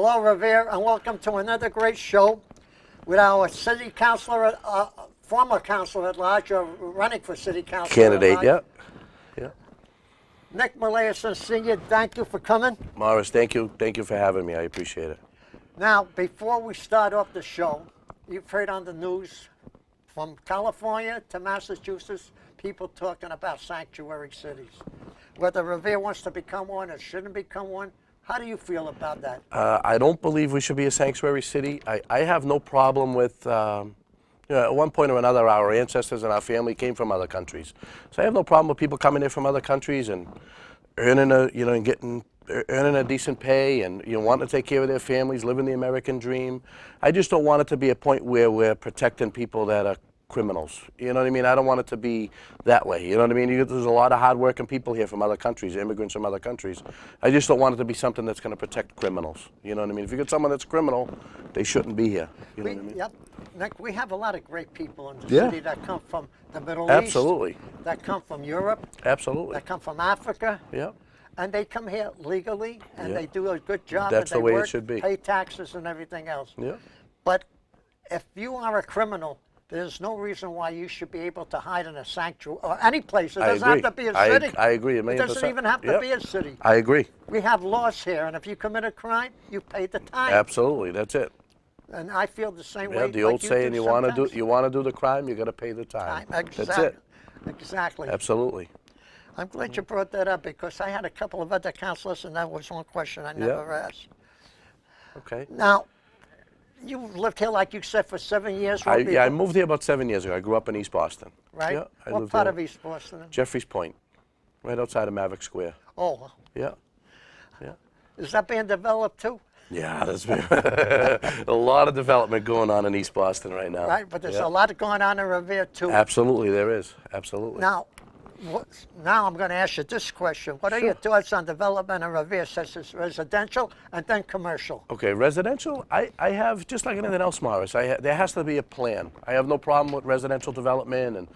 Hello, Revere, and welcome to another great show with our city councillor, former councillor at large, running for city councillor. Candidate, yeah. Nick Moulaison, Senior, thank you for coming. Morris, thank you for having me. I appreciate it. Now, before we start off the show, you've heard on the news from California to Massachusetts, people talking about sanctuary cities. Whether Revere wants to become one or shouldn't become one. How do you feel about that? I don't believe we should be a sanctuary city. I have no problem with, at one point or another, our ancestors and our family came from other countries. So I have no problem with people coming in from other countries and earning earning a decent pay and wanting to take care of their families, living the American dream. I just don't want it to be a point where we're protecting people that are criminals. You know what I mean? I don't want it to be that way. You know what I mean? There's a lot of hard-working people here from other countries, immigrants from other countries. I just don't want it to be something that's going to protect criminals. You know what I mean? If you get someone that's criminal, they shouldn't be here. You know what I mean? Yep. Nick, we have a lot of great people in the Yeah. city that come from the Middle Absolutely. East, that come from Europe, Absolutely. that come from Africa. Yeah. And they come here legally, and Yeah. they do a good job. That's and the they way it work, should be. Pay taxes and everything else. Yeah. But if you are a criminal, there's no reason why you should be able to hide in a sanctuary or any place. It doesn't have to be a city. I agree. It doesn't even have to be a city. I agree. We have laws here, and if you commit a crime, you pay the time. Absolutely. That's it. And I feel the same Yeah, way. the old saying, you want sometimes. to do the crime, you got to pay the time. Exactly. That's it. Exactly. Absolutely. I'm glad you brought that up because I had a couple of other councillors, and that was one question I never asked. Okay. Now, you've lived here, like you said, for 7 years. I moved here about 7 years ago. I grew up in East Boston. Right? Yeah, What part of East Boston? Jeffries Point, right outside of Maverick Square. Oh. Yeah. Yeah. Is that being developed too? Yeah, there's been a lot of development going on in East Boston right now. Right, but there's a lot going on in Revere too. Absolutely, there is. Absolutely. Now, now I'm going to ask you this question. What are your thoughts on development in Revere, such as residential and then commercial? Okay, residential, I have, just like anything else, Morris, there has to be a plan. I have no problem with residential development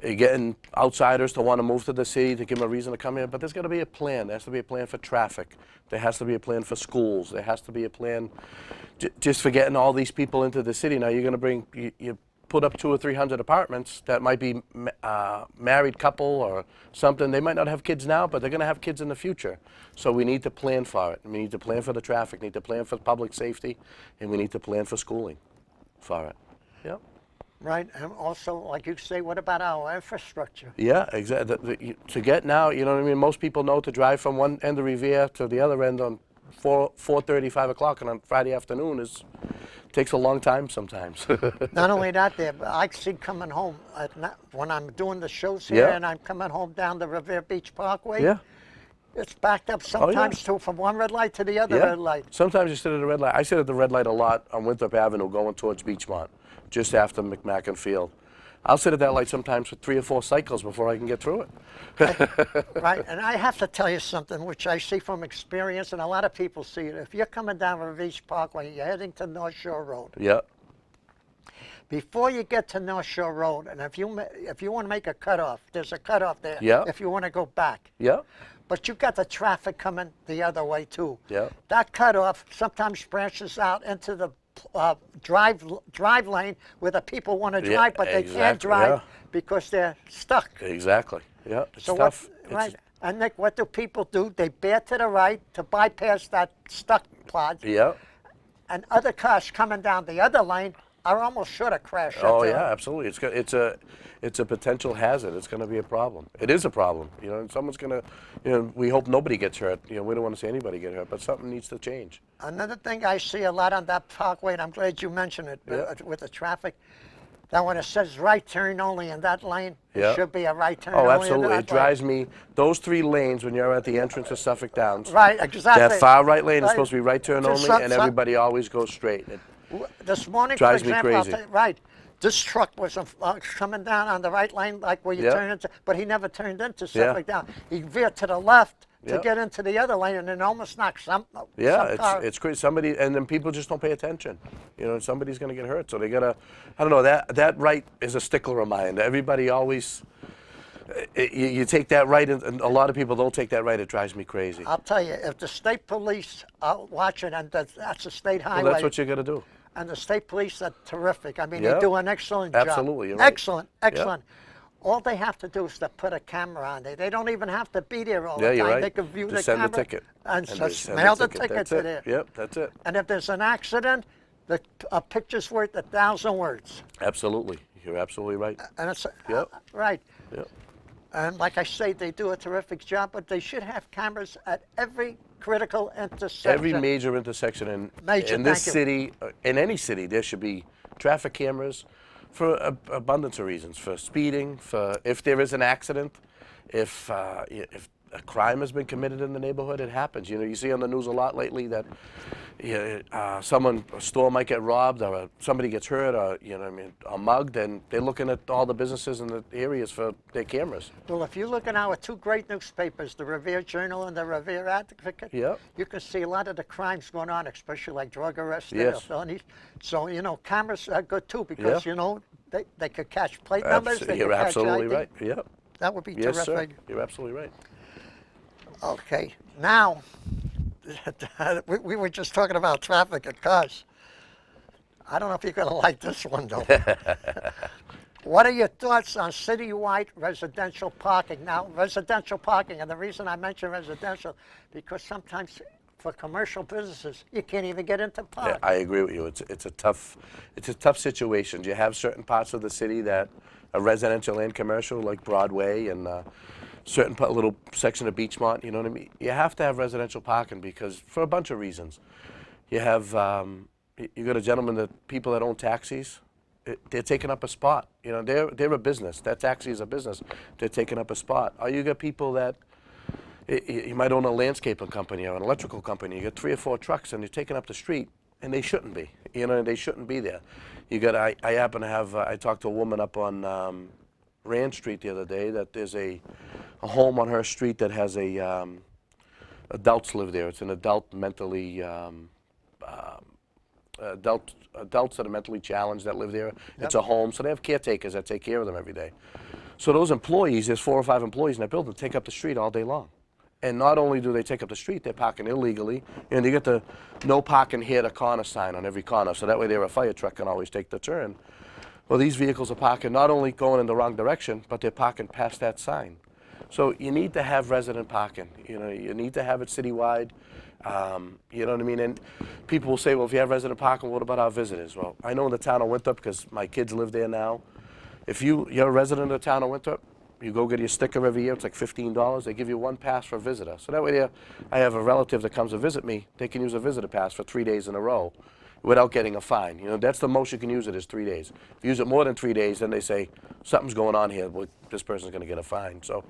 and getting outsiders to want to move to the city to give them a reason to come here, but there's got to be a plan. There has to be a plan for traffic. There has to be a plan for schools. There has to be a plan just for getting all these people into the city. Now you're going to bring, you put up 200 or 300 apartments that might be married couple or something. They might not have kids now, but they're going to have kids in the future. So we need to plan for it. We need to plan for the traffic, need to plan for public safety, and we need to plan for schooling for it. Yeah. Right, and also, like you say, what about our infrastructure? Yeah, exactly. To get now, you know what I mean? Most people know to drive from one end of Revere to the other end on 4:30, 5 o'clock, and on Friday afternoon takes a long time sometimes. Not only that, but I see coming home when I'm doing the shows here, and I'm coming home down the Revere Beach Parkway. Yeah. It's backed up sometimes too, from one red light to the other red light. Sometimes you sit at the red light. I sit at the red light a lot on Winthrop Avenue going towards Beachmont, just after McMacken Field. I'll sit at that light sometimes for 3 or 4 cycles before I can get through it. Right, and I have to tell you something which I see from experience, and a lot of people see it. If you're coming down Revere Beach Parkway, you're heading to North Shore Road. Yeah. Before you get to North Shore Road, and if you want to make a cutoff, there's a cutoff there. Yeah. If you want to go back. Yeah. But you got the traffic coming the other way too. Yeah. That cutoff sometimes branches out into the drive lane where the people want to drive, but they can't drive because they're stuck. Exactly. Yeah. It's so tough. Right. And Nick, what do people do? They bear to the right to bypass that stuck plot. Yeah. And other cars coming down the other lane are almost sure to crash. Oh yeah, absolutely. It's a potential hazard. It's going to be a problem. It is a problem. You know, and someone's going to, we hope nobody gets hurt. You know, we don't want to see anybody get hurt, but something needs to change. Another thing I see a lot on that parkway, and I'm glad you mentioned it with the traffic, that when it says right turn only in that lane, it should be a right turn only. Oh, absolutely. It drives me, those 3 lanes when you're at the entrance of Suffolk Downs. Right, exactly. That far right lane is supposed to be right turn only, and everybody always goes straight. This morning, drives for example, me crazy. Right, this truck was coming down on the right lane, like where you turn into, but he never turned into Suffolk Down. He veered to the left to get into the other lane, and then almost knocked some car. It's crazy. Somebody, and then people just don't pay attention. You know, somebody's going to get hurt, so they gotta. I don't know. That right is a stickler of mine. Everybody always You take that right, and a lot of people don't take that right. It drives me crazy. I'll tell you, if the state police are watching, and that's a state highway. Well, that's what you got to do. And the state police are terrific. I mean, Yeah. they do an excellent job. Absolutely, you're right. Excellent, excellent. All they have to do is to put a camera on there. They don't even have to be there all the time. You're right. They can view Just the send camera the ticket. and And just just send mail the the ticket. ticket That's to it. there. Yep, that's it. And if there's an accident, a picture's worth 1,000 words. Absolutely. You're absolutely right. And it's Yep. right. Yep. And like I say, they do a terrific job, but they should have cameras at every critical intersection. Every major intersection in this city, in any city, there should be traffic cameras for abundance of reasons. For speeding, for if there is an accident, if a crime has been committed in the neighborhood, it happens. You know, you see on the news a lot lately that a store might get robbed, or somebody gets hurt, or or mugged, and they're looking at all the businesses in the areas for their cameras. Well, if you look at our two great newspapers, the Revere Journal and the Revere Advocate, Yep. you can see a lot of the crimes going on, especially like drug arrests. Yes. Felonies. So, cameras are good too, because, Yeah. they could catch plate numbers. They You're could catch absolutely ID. right. Yep. That would be Yes, terrific. sir. You're absolutely right. Okay, now, we were just talking about traffic and cars. I don't know if you're going to like this one, though. What are your thoughts on citywide residential parking? Now, residential parking, and the reason I mention residential, because sometimes for commercial businesses, you can't even get into park. Yeah, I agree with you. It's a tough situation. You have certain parts of the city that are residential and commercial, like Broadway and certain little section of Beachmont. You know what I mean? You have to have residential parking because for a bunch of reasons. You have you got a gentleman that people that own taxis. They're taking up a spot. They're a business. That taxi is a business. They're taking up a spot. Or you got people that you might own a landscaping company or an electrical company. You got 3 or 4 trucks and you're taking up the street, and they shouldn't be. They shouldn't be there. I happen to have. I talked to a woman up on Rand Street the other day that there's a home on her street that has adults live there. It's an adult mentally adults that are mentally challenged that live there. Yep. It's a home, so they have caretakers that take care of them every day. So those employees, there's 4 or 5 employees in that building, take up the street all day long. And not only do they take up the street, they're parking illegally, and they get the no parking here to corner sign on every corner, so that way a fire truck can always take the turn. Well, these vehicles are parking not only going in the wrong direction, but they're parking past that sign. So you need to have resident parking. You need to have it citywide. You know what I mean? And people will say, well, if you have resident parking, what about our visitors? Well, I know in the town of Winthrop, because my kids live there now, if you're a resident of the town of Winthrop, you go get your sticker every year, it's like $15. They give you 1 pass for a visitor. So that way I have a relative that comes to visit me, they can use a visitor pass for 3 days in a row without getting a fine. That's the most you can use it is 3 days. If you use it more than 3 days, then they say, something's going on here, well, this person's gonna get a fine. So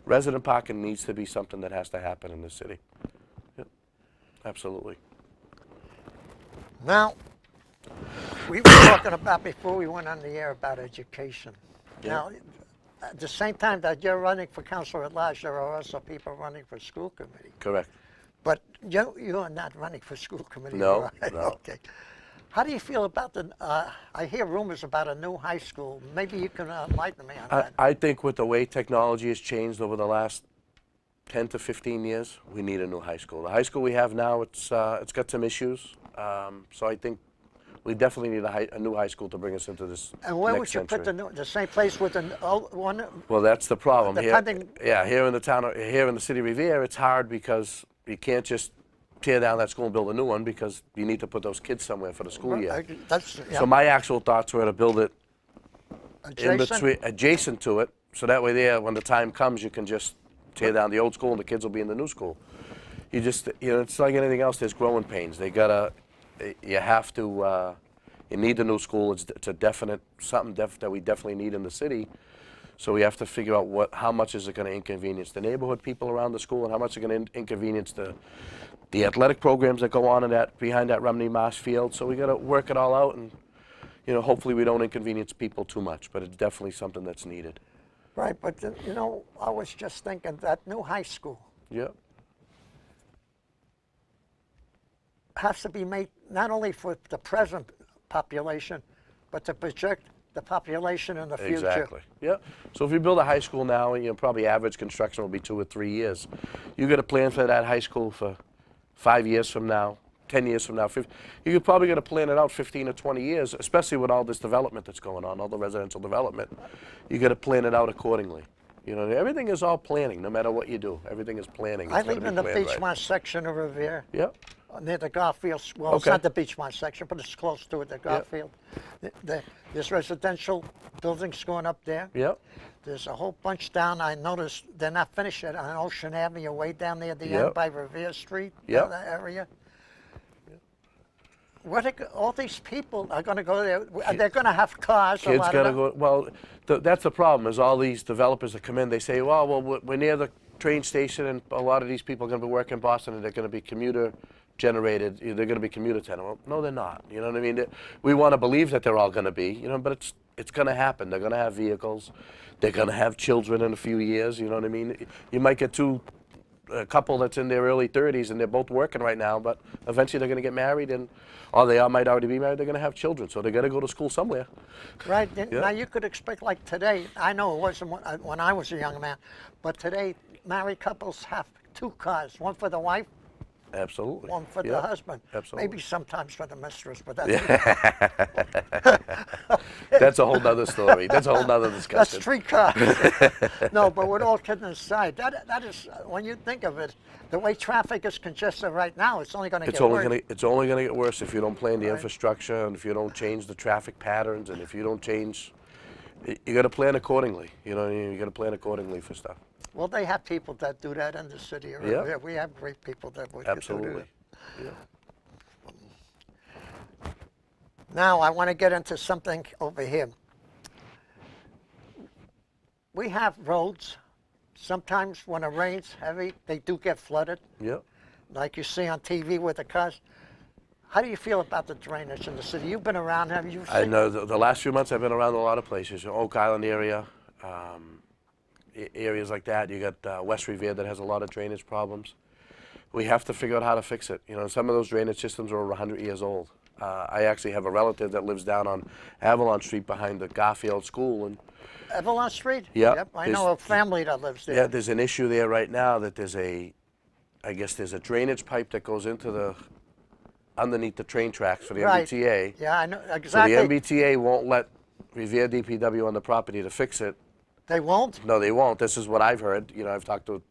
resident parking needs to be something that has to happen in this city. Yep. Absolutely. Now, we were talking about before we went on the air about education. Yeah. Now, at the same time that you're running for Councillor At-Large, there are also people running for school committee. Correct. But you're not running for school committee, No, right? no. Okay. How do you feel about I hear rumors about a new high school. Maybe you can enlighten me on that. I think with the way technology has changed over the last 10 to 15 years, we need a new high school. The high school we have now, it's got some issues. So I think we definitely need a new high school to bring us into this And where next would you century. put the same place with the old one? Well, that's the problem. Depending- Here in the City of Revere, it's hard because you can't just tear down that school and build a new one because you need to put those kids somewhere for the school year. Yeah. So my actual thoughts were to build it Adjacent? adjacent to it, so that way when the time comes, you can just tear down the old school and the kids will be in the new school. It's like anything else. There's growing pains. You need the new school. It's something that we definitely need in the city. So we have to figure out how much is it going to inconvenience the neighborhood people around the school, and how much is it going to inconvenience the athletic programs that go on behind that Rumney Marsh field. So we got to work it all out, and hopefully we don't inconvenience people too much. But it's definitely something that's needed. Right, but I was just thinking that new high school Yep. has to be made not only for the present population, but to project the population in the future. Exactly. Yeah. So if you build a high school now, you know, probably average construction will be 2 or 3 years. You got to plan for that high school for 5 years from now, 10 years from now. You could probably got to plan it out 15 or 20 years, especially with all this development that's going on, all the residential development. You got to plan it out accordingly. You know, everything is all planning, no matter what you do. Everything is planning. It's I gotta live be in the planned Beachmont right. section of Revere. Yep. Near the Garfield, well, it's Okay. not the Beachmont section, but it's close to it, the Garfield. There's residential buildings going up there. Yep. There's a whole bunch down. I noticed they're not finished yet on Ocean Avenue, way down there at the Yep. end by Revere Street, Yep. that area. What are, all these people are going to go there. They're going to have cars. Kids got to go. Well, that's the problem. Is all these developers that come in, they say, well, we're near the train station, and a lot of these people are going to be working in Boston, and they're going to be commuter generated. They're going to be commuter tenant. Well, no, they're not. You know what I mean? We want to believe that they're all going to be. You know, but it's going to happen. They're going to have vehicles. They're going to have children in a few years. You know what I mean? You might get a couple that's in their early 30s and they're both working right now, but eventually they're going to get married, or they might already be married. They're going to have children, so they got to go to school somewhere. Right. Yeah. Now you could expect, like today, I know it wasn't when I was a young man, but today married couples have 2 cars, one for the wife, Absolutely. one for Yeah. the husband. Absolutely. Maybe sometimes for the mistress, but that's, That's a whole nother story. That's a whole nother that's discussion. 3 cars. No, but with all kidding aside, that is, when you think of it, the way traffic is congested right now, it's only going to get worse. It's only going to get worse if you don't plan the Right. infrastructure, and if you don't change the traffic patterns, and if you don't change, you got to plan accordingly. You know, you got to plan accordingly for stuff. Well, they have people that do that in the city of Yeah. Revere. We have great people that would Absolutely. do Yeah. that. Now, I want to get into something over here. We have roads. Sometimes when it rains heavy, they do get flooded, Yeah. like you see on TV with the cars. How do you feel about the drainage in the city? You've been around, have you? I know the last few months I've been around a lot of places. Oak Island area, areas like that. You got West Revere that has a lot of drainage problems. We have to figure out how to fix it. You know, some of those drainage systems are over 100 years old. I actually have a relative that lives down on Avalon Street behind the Garfield School, and Avalon Street? Yeah, Yep, I there's- know a family that lives there. yeah, there's an issue there right now that I guess there's a drainage pipe that goes into underneath the train tracks for the Right. MBTA. Yeah, I know So exactly. the MBTA won't let Revere DPW on the property to fix it. They won't? No, they won't. This is what I've heard. You know, I've talked to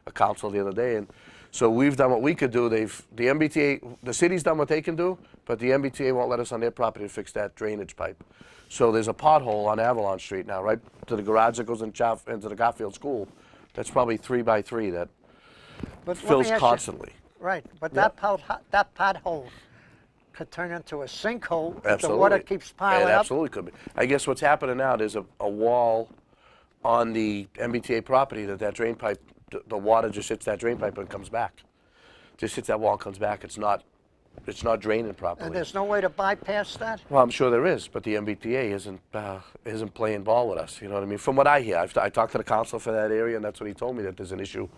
a council the other day, and so we've done what we could do. The MBTA, the city's done what they can do, but the MBTA won't let us on their property to fix that drainage pipe. So there's a pothole on Avalon Street now, right to the garage that goes into the Garfield School. That's probably 3 by 3 that But let me fills ask you- constantly. Right, but Yeah. that pothole could turn into a sinkhole if the Absolutely. water keeps piling It up. absolutely could be. I guess what's happening now, there's a wall on the MBTA property that drain pipe, the water just hits that drain pipe and comes back. Just hits that wall and comes back. It's not draining properly. And there's no way to bypass that? Well, I'm sure there is, but the MBTA isn't playing ball with us. You know what I mean? From what I hear, I talked to the council for that area, and that's what he told me, that there's an issue.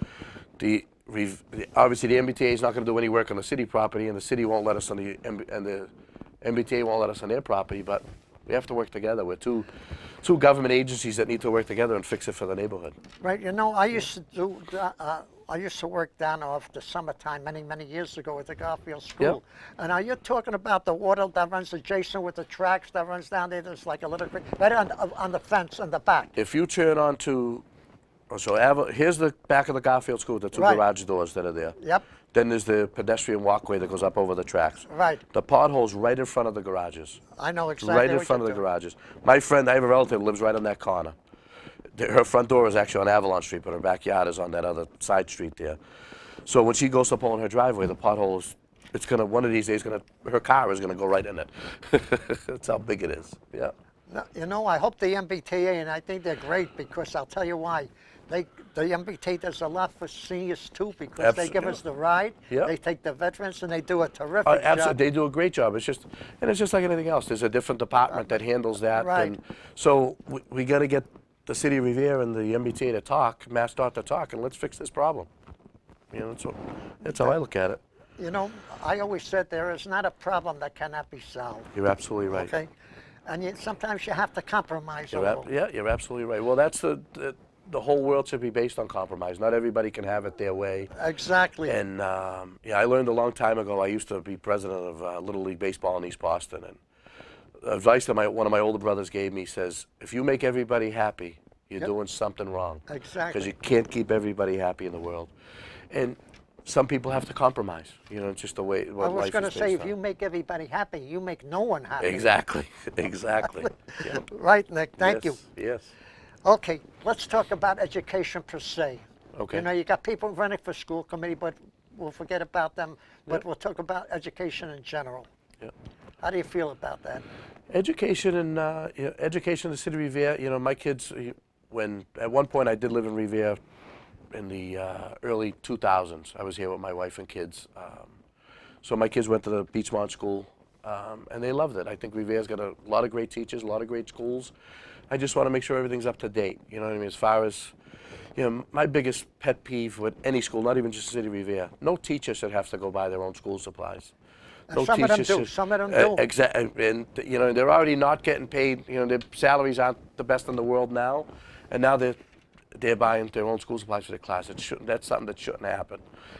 Obviously, the MBTA is not going to do any work on the city property, and the city won't let us on the MBTA won't let us on their property. But we have to work together. We're two government agencies that need to work together and fix it for the neighborhood. Right, you know, I used to work down off the summertime many years ago at the Garfield School. And are you talking about the water that runs adjacent with the tracks that runs down there? There's like a little creek, right on the fence in the back. If you turn onto, here's the back of the Garfield School, the 2 Right. garage doors that are there. Yep, Then there's the pedestrian walkway that goes up over the tracks. right. The pothole's right in front of the garages. I know exactly Right in what front of you're the doing. garages. My friend, I have a relative who lives right on that corner. Her front door is actually on Avalon Street, but her backyard is on that other side street there. So when she goes up on her driveway, the pothole is, one of these days, her car is gonna go right in it. That's how big it is, yeah. No, you know, I hope the MBTA, and I think they're great, because I'll tell you why. The MBTA does a lot for seniors too, because they give us the ride. Yeah. They take the veterans, and they do a terrific Absolutely, job. they do a great job. It's just like anything else. There's a different department that handles that. Right. And so we gotta get the City of Revere and the MBTA to talk, MassDOT to talk, and let's fix this problem. You know, that's how I look at it. You know, I always said there is not a problem that cannot be solved. You're absolutely right. Okay. And sometimes you have to compromise a You're little. yeah, you're absolutely right. Well, that's the whole world should be based on compromise. Not everybody can have it their way. Exactly. And yeah, I learned a long time ago. I used to be president of Little League Baseball in East Boston, and advice that one of my older brothers gave me says, if you make everybody happy, you're doing something wrong. Exactly. Because you can't keep everybody happy in the world. And some people have to compromise. You know, it's just the way what I was life going to is say, based if you on. make everybody happy, you make no one happy. Exactly, exactly. Yeah. Right, Nick? Thank you. Yes. Okay, let's talk about education per se. Okay. You know, you got people running for school committee, but we'll forget about them. But Yep. we'll talk about education in general. Yeah. How do you feel about that? Education and education in the City of Revere. You know, my kids. When at one point I did live in Revere in the early 2000s. I was here with my wife and kids. So my kids went to the Beachmont School, and they loved it. I think Revere's got a lot of great teachers, a lot of great schools. I just want to make sure everything's up to date. You know what I mean? As far as, you know, my biggest pet peeve with any school, not even just the City of Revere, no teacher should have to go buy their own school supplies. And some of them do. Some of them do. Exactly, and you know they're already not getting paid. You know their salaries aren't the best in the world now, and now they're buying their own school supplies for their class. That's something that shouldn't happen.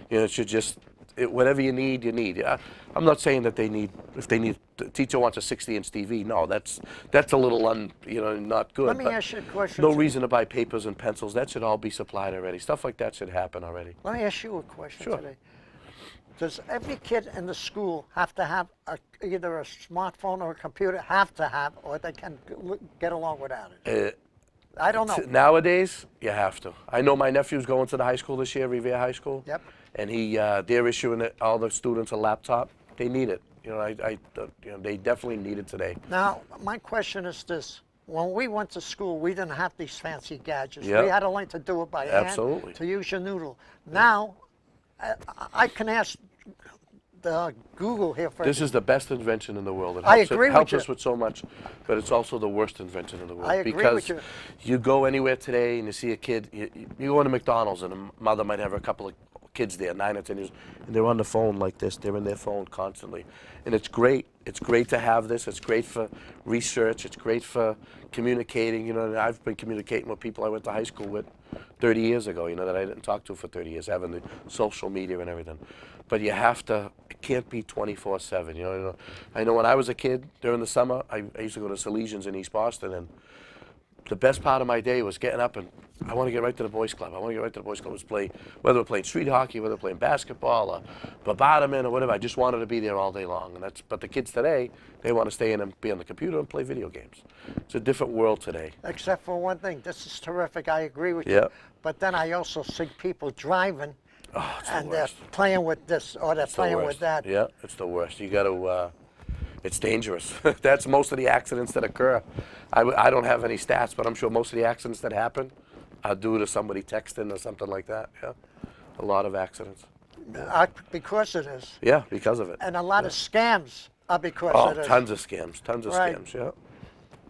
You know, it should just whatever you need, you need. I'm not saying that if the teacher wants a 60-inch TV. No, that's a little not good. Let me but ask you a question. no reason to buy papers and pencils. That should all be supplied already. Stuff like that should happen already. Let me ask you a question Sure. today. Does every kid in the school have to have either a smartphone or a computer, or they can get along without it? I don't know. Nowadays, you have to. I know my nephew's going to the high school this year, Revere High School. Yep. And they're issuing all the students a laptop. They need it. You know, they definitely need it today. Now, my question is this. When we went to school, we didn't have these fancy gadgets. Yep. We had to learn to do it by hand, Absolutely. to use your noodle. Now, I can ask the Google here for This is the best invention in the world. It I helps, agree it with helps you. us with so much, but it's also the worst invention in the world. I agree because with you go anywhere today and you see a kid, you go into McDonald's and a mother might have a couple of kids there, 9 or 10 years, and they're on the phone like this. They're in their phone constantly. And it's great. It's great to have this. It's great for research. It's great for communicating. You know, I've been communicating with people I went to high school with 30 years ago, you know, that I didn't talk to for 30 years, having the social media and everything. But you have to, it can't be 24/7, you know. I know when I was a kid, during the summer, I used to go to Salesians in East Boston, and the best part of my day was getting up and I want to get right to the boys club. I want to get right to the boys club. Whether we're playing street hockey, whether we're playing basketball or badminton or whatever. I just wanted to be there all day long. But the kids today, they want to stay in and be on the computer and play video games. It's a different world today. Except for one thing. This is terrific. I agree with you. Yep. But then I also see people driving Oh, it's the and they're worst. playing with this or they're It's the playing worst. with that. Yeah, it's the worst. You got to. It's dangerous. That's most of the accidents that occur. I don't have any stats, but I'm sure most of the accidents that happen are due to somebody texting or something like that. Yeah, a lot of accidents. Because it is. Yeah, because of it. And a lot of scams are because Oh, it is. tons of scams. Tons of Right. scams. Yeah.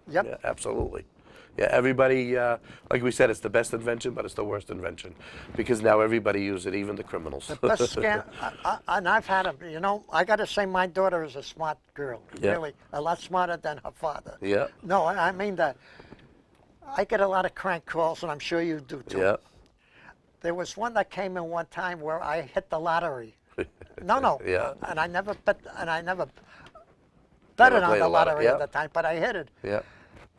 Yep. Yeah, absolutely. Yeah, everybody, like we said, it's the best invention, but it's the worst invention because now everybody uses it, even the criminals. The best scam, and I've had them. You know, I got to say my daughter is a smart girl. Yeah. Really, a lot smarter than her father. Yeah. No, I mean that. I get a lot of crank calls, and I'm sure you do too. Yeah. There was one that came in one time where I hit the lottery. No. Yeah. And I never bet it on played the a lot, lottery yeah. at the time, but I hit it. Yeah.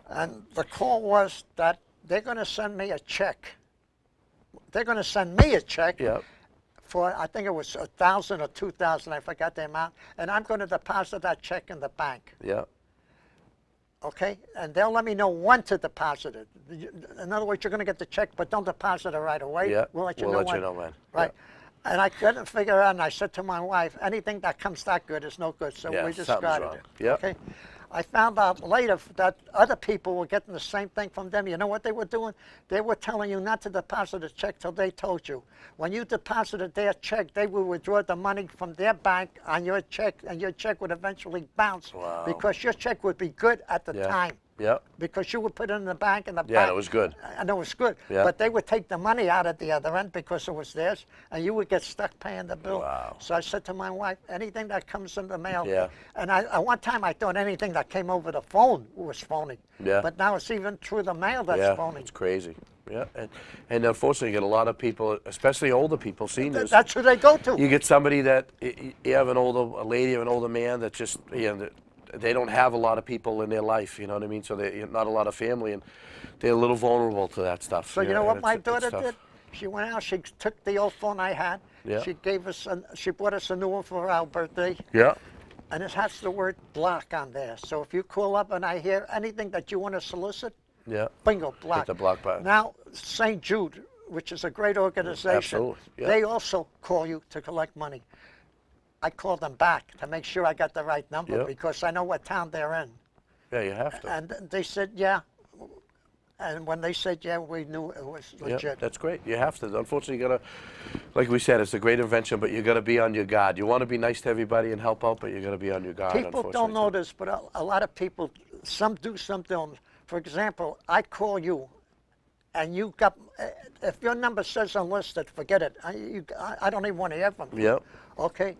And the call was that they're going to send me a check. They're going to send me a check Yeah. for, I think it was 1,000 or 2,000, I forgot the amount, and I'm going to deposit that check in the bank. Yeah. Okay? And they'll let me know when to deposit it. In other words, you're going to get the check, but don't deposit it right away. Yeah. We'll let you We'll know let you when. know when. Right. And I couldn't figure out, and I said to my wife, anything that comes that good is no good, so Yeah, we something's discarded wrong. it. Yep. Okay? I found out later that other people were getting the same thing from them. You know what they were doing? They were telling you not to deposit a check till they told you. When you deposited their check, they would withdraw the money from their bank on your check, and your check would eventually bounce Wow. because your check would be good at the Yeah. time. Yeah. Because you would put it in the bank and the Yeah, bank. and it was good. And it was good. Yeah. But they would take the money out at the other end because it was theirs, and you would get stuck paying the bill. Wow. So I said to my wife, anything that comes in the mail. Yeah. And at one time I thought anything that came over the phone was phony. Yeah. But now it's even through the mail that's Yeah, phony. it's crazy. Yeah, and unfortunately, you get a lot of people, especially older people, seniors. That's who they go to. You get somebody that you have a lady or an older man that just they don't have a lot of people in their life. You know what I mean? So they not a lot of family, and they're a little vulnerable to that stuff. So you know what and my it's daughter tough. did? She went out. She took the old phone I had. Yeah. She gave us. She bought us a new one for our birthday, Yeah. and it has the word block on there. So if you call up and I hear anything that you want to solicit, Yeah. bingo, block. Hit the block button. Now St. Jude, which is a great organization, Absolutely, yeah. they also call you to collect money. I called them back to make sure I got the right number Yeah. because I know what town they're in. Yeah, you have to. And they said, yeah. And when they said, yeah, we knew it was Yeah, legit. that's great. You have to. Unfortunately, you gotta, like we said, it's a great invention, but you gotta be on your guard. You want to be nice to everybody and help out, but you gotta be on your guard. People don't unfortunately. know this, but a lot of people, some do, some don't. For example, I call you, and you got, if your number says unlisted, forget it. I don't even want to hear from you. Yep. Okay?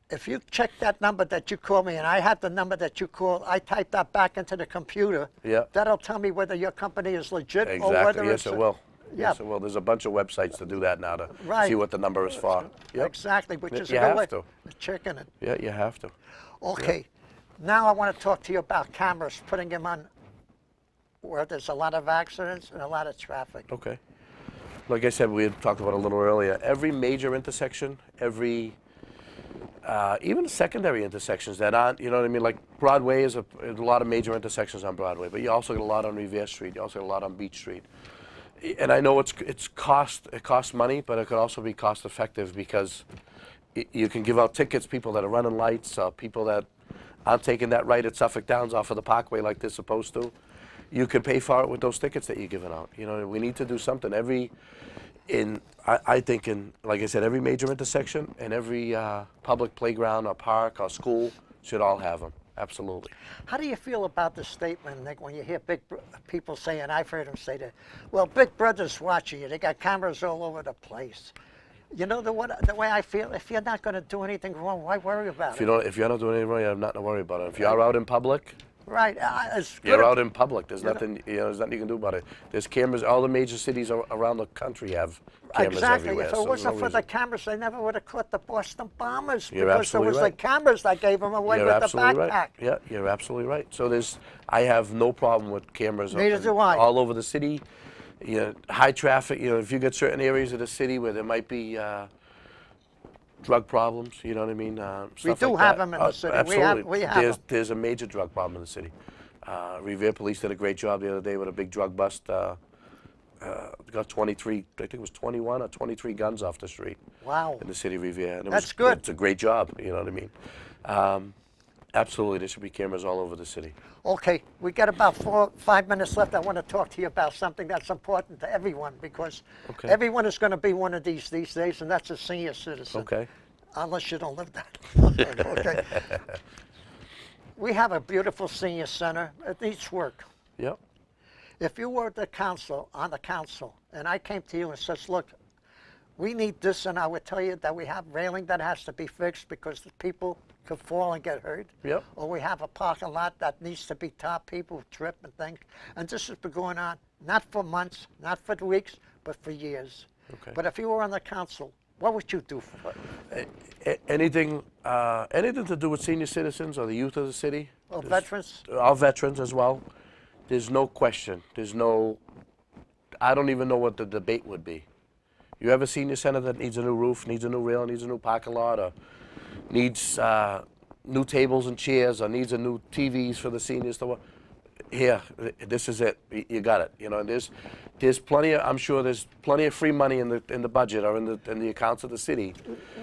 If you check that number that you called me, and I had the number that you called, I type that back into the computer. Yeah. That'll tell me whether your company is legit or Exactly. whether Yes, it's it will. Yeah. Yes, it will. There's a bunch of websites to do that now to Right. see what the number is for. Yep. Exactly, which is You a good have way to. of checking it. Yeah, you have to. Okay, now I want to talk to you about cameras, putting them on where there's a lot of accidents and a lot of traffic. Okay. Like I said, we had talked about it a little earlier. Every major intersection, even secondary intersections that aren't, you know what I mean? Like Broadway is a lot of major intersections on Broadway, but you also get a lot on Revere Street. You also get a lot on Beach Street. And I know it costs money, but it could also be cost effective because you can give out tickets, people that are running lights, people that aren't taking that right at Suffolk Downs off of the Parkway like they're supposed to. You can pay for it with those tickets that you're giving out. You know, we need to do something. I think like I said, every major intersection and every public playground or park or school should all have them. Absolutely. How do you feel about the statement, Nick, when you hear people saying, I've heard them say that, well, Big Brother's watching you. They got cameras all over the place. You know the way I feel? If you're not going to do anything wrong, why worry about it? If you're not doing anything wrong, you have nothing to worry about it. If you're out in public, Right. It's good. you're out in public. There's nothing, there's nothing you can do about it. There's cameras. All the major cities around the country have cameras Exactly. everywhere. If it so wasn't no for the reason. cameras, they never would have caught the Boston bombers You're because it absolutely was right. the cameras that gave them away You're with the absolutely backpack. right. Yeah, you're absolutely right. So I have no problem with cameras. Neither do I. All over the city. You know, high traffic. You know, if you get certain areas of the city where there might be drug problems, you know what I mean? We Stuff do like have that. them in the city. Absolutely. We have them. There's a major drug problem in the city. Revere Police did a great job the other day with a big drug bust. Got 23, I think it was 21 or 23 guns off the street. Wow. In the city of Revere. And That's good. It's a great job, you know what I mean? Absolutely, there should be cameras all over the city. Okay, we got about 5 minutes left. I want to talk to you about something that's important to everyone because Okay. everyone is going to be one of these days, and that's a senior citizen. Okay. Unless you don't live that. Okay. We have a beautiful senior center. It needs work. Yep. If you were on the council, and I came to you and says, look, we need this, and I would tell you that we have railing that has to be fixed because the people could fall and get hurt. Yep. Or we have a parking lot that needs to be topped, people trip and things. And this has been going on, not for months, not for weeks, but for years. Okay. But if you were on the council, what would you do for it? Anything to do with senior citizens or the youth of the city? Or veterans? All veterans as well. There's no question. I don't even know what the debate would be. You have a senior center that needs a new roof, needs a new rail, needs a new parking lot, or needs new tables and chairs, or needs a new TVs for the seniors to watch. Here, this is it. You got it. You know, and there's plenty of. I'm sure there's plenty of free money in the budget or in the accounts of the city.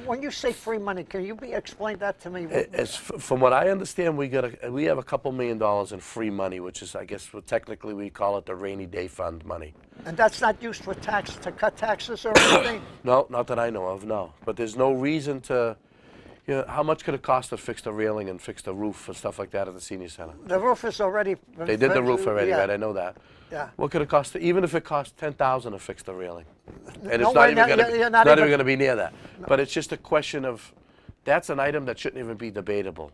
When you say free money, can you explain that to me? From what I understand, we have a couple $1 million in free money, which is, I guess, technically we call it the rainy day fund money. And that's not used for to cut taxes or anything? No, not that I know of. No, but there's no reason to You know, how much could it cost to fix the railing and fix the roof and stuff like that at the senior center? The roof is already. They did the roof already, yeah. right? I know that. Yeah. What could it cost? Even if it cost $10,000 to fix the railing, and No it's not way, even no, going to you're be, not not even even- going to be near that. But it's just a question of, that's an item that shouldn't even be debatable.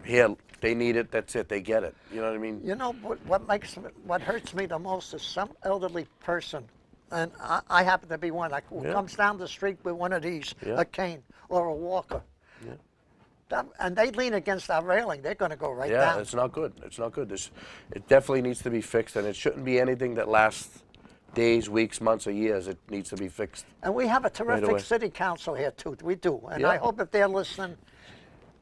Here, they need it. That's it. They get it. You know what I mean? You know what hurts me the most is some elderly person, and I happen to be one, like, who Yeah. comes down the street with one of these, Yeah. a cane or a walker. And they lean against our railing, they're going to go right Yeah, down. it's not good. It's not good. It definitely needs to be fixed, and it shouldn't be anything that lasts days, weeks, months, or years. It needs to be fixed. And we have a away. terrific city council here too. We do. And Yeah. I hope if they're listening,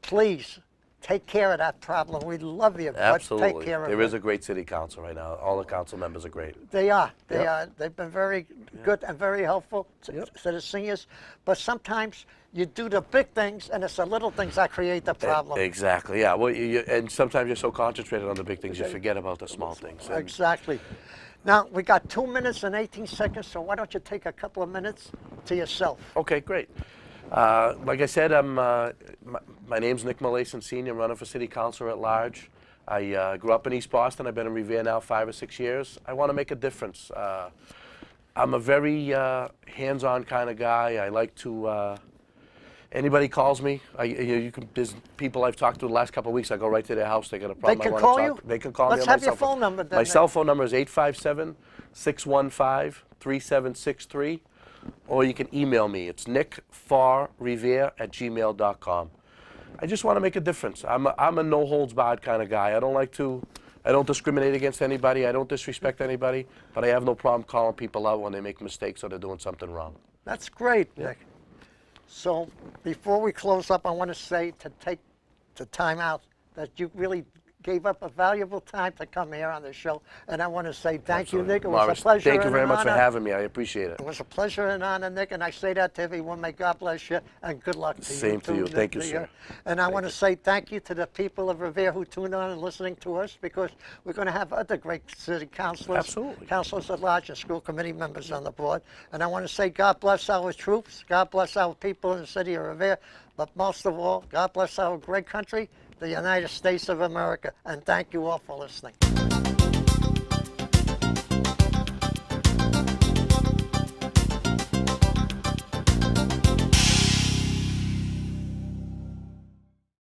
please take care of that problem. We love you, but Absolutely. take care of There it. is a great city council right now. All the council members are great. They are. They Yep. are. They've been very good and very helpful to, Yep. to the seniors. But sometimes you do the big things, and it's the little things that create the problem. Exactly. Yeah. Well, and sometimes you're so concentrated on the big things, you forget about the small things. And Exactly. Now, we got 2 minutes and 18 seconds, so why don't you take a couple of minutes to yourself? Okay, great. Like I said, my name's Nick Moulaison, Senior, running for City Councillor at Large. I grew up in East Boston. I've been in Revere now 5 or 6 years. I want to make a difference. I'm a very hands-on kind of guy. I like to, anybody calls me, there's people I've talked to the last couple of weeks, I go right to their house. They got a problem. can I wanna call talk. you? They can call Let's me on have my your cell phone number then, My Nick. cell phone number is 857-615-3763. Or you can email me. It's nickfarrevere@gmail.com. I just want to make a difference. I'm a no-holds-barred kind of guy. I don't discriminate against anybody. I don't disrespect anybody. But I have no problem calling people out when they make mistakes or they're doing something wrong. That's great, Nick. So before we close up, I want to say to take the time out that you really gave up a valuable time to come here on the show. And I want to say thank you, Nick. It was Morris, a pleasure. thank you and very an much for honor. having me. I appreciate it. It was a pleasure and honor, Nick, and I say that to everyone. May God bless you, and good luck to you. Same to too, you. Nick, Thank you, the, sir. And I want to say thank you to the people of Revere who tuned on and listening to us, because we're going to have other great city councilors, Absolutely. councilors at large, and school committee members on the board. And I want to say God bless our troops, God bless our people in the city of Revere, but most of all, God bless our great country, the United States of America. And thank you all for listening.